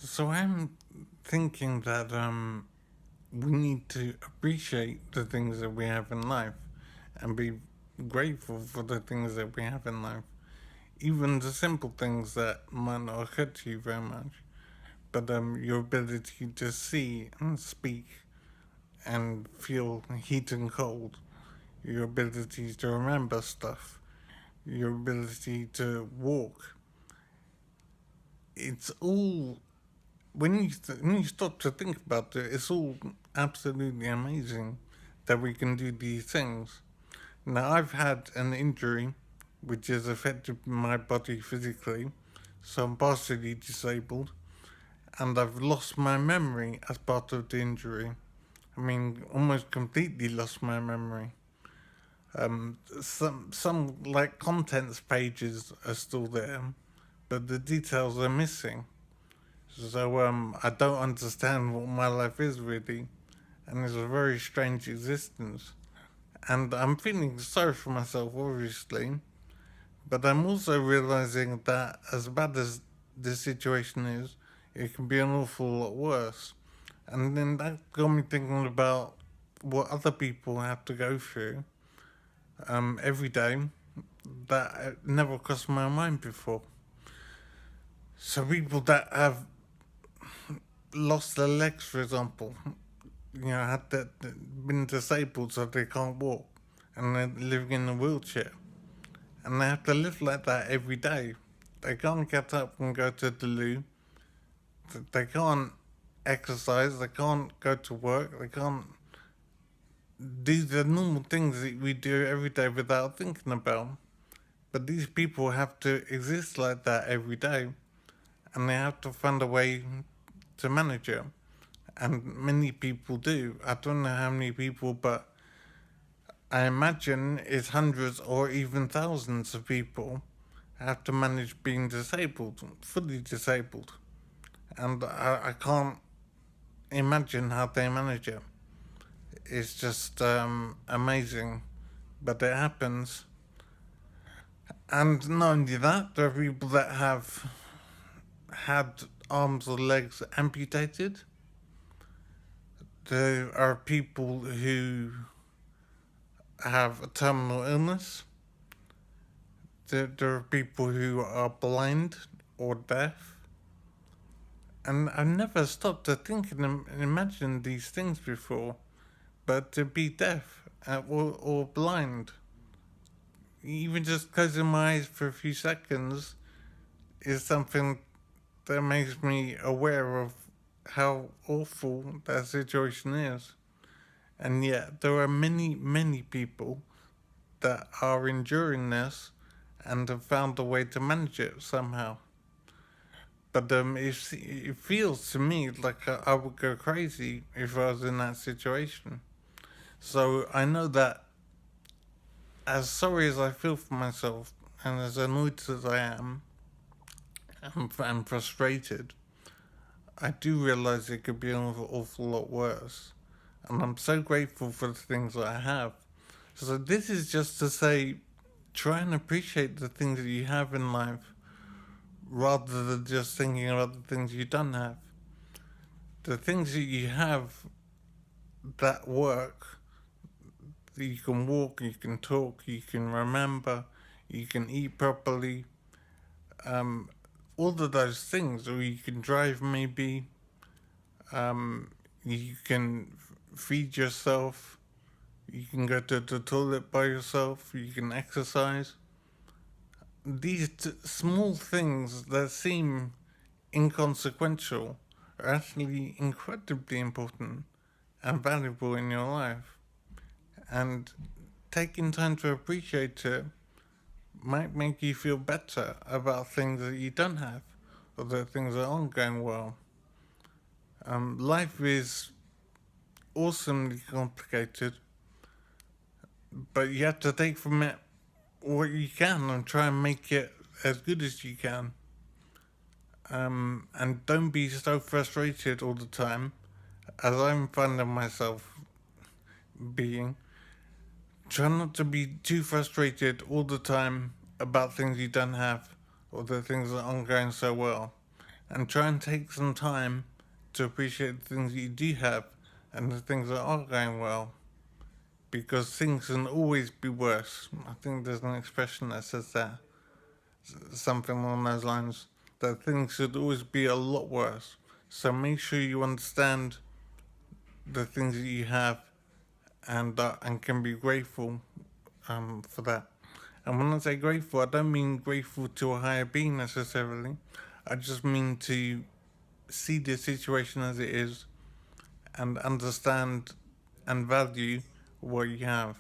So I'm thinking that we need to appreciate the things that we have in life and be grateful for the things that we have in life. Even the simple things that might not occur to you very much, but your ability to see and speak and feel heat and cold, your ability to remember stuff, your ability to walk. It's all when you stop to think about it, it's all absolutely amazing that we can do these things. Now, I've had an injury which has affected my body physically, so I'm partially disabled, and I've lost my memory as part of the injury. I mean, almost completely lost my memory. Some like contents pages are still there, but the details are missing. So I don't understand what my life is really, and it's a very strange existence. And I'm feeling sorry for myself, obviously, but I'm also realizing that as bad as this situation is, it can be an awful lot worse. And then that got me thinking about what other people have to go through every day that never crossed my mind before. So people that have lost their legs, for example, had been disabled so they can't walk, and they're living in a wheelchair, and they have to live like that every day. They can't get up and go to the loo. They can't exercise. They can't go to work. They can't do the normal things that we do every day without thinking about. But these people have to exist like that every day, and they have to find a way to manage it. And many people do. I don't know how many people, but I imagine it's hundreds or even thousands of people have to manage being disabled, fully disabled. And I can't imagine how they manage it. It's just amazing, but it happens. And not only that, there are people that have had arms or legs amputated. There are people who have a terminal illness. There are people who are blind or deaf. And I've never stopped to think and imagine these things before. But to be deaf or blind, even just closing my eyes for a few seconds, is something that makes me aware of how awful that situation is. And yet, there are many, many people that are enduring this and have found a way to manage it somehow. But it feels to me like I would go crazy if I was in that situation. So I know that as sorry as I feel for myself and as annoyed as I am and frustrated, I do realize it could be an awful lot worse. And I'm so grateful for the things that I have. So this is just to say, try and appreciate the things that you have in life rather than just thinking about the things you don't have. The things that you have that work, that you can walk, you can talk, you can remember, you can eat properly, um, all of those things, or you can drive maybe, you can feed yourself, you can go to the toilet by yourself, you can exercise. These small things that seem inconsequential are actually incredibly important and valuable in your life. And taking time to appreciate it might make you feel better about things that you don't have or that things that aren't going well. Life is awesomely complicated, but you have to take from it what you can and try and make it as good as you can. And don't be so frustrated all the time, as I'm finding myself being. Try not to be too frustrated all the time about things you don't have or the things that aren't going so well. and try and take some time to appreciate the things that you do have and the things that are going well, because things can always be worse. I think there's an expression that says that, something along those lines, that things should always be a lot worse. So make sure you understand the things that you have, and can be grateful for that. And when I say grateful, I don't mean grateful to a higher being necessarily. I just mean to see the situation as it is and understand and value what you have.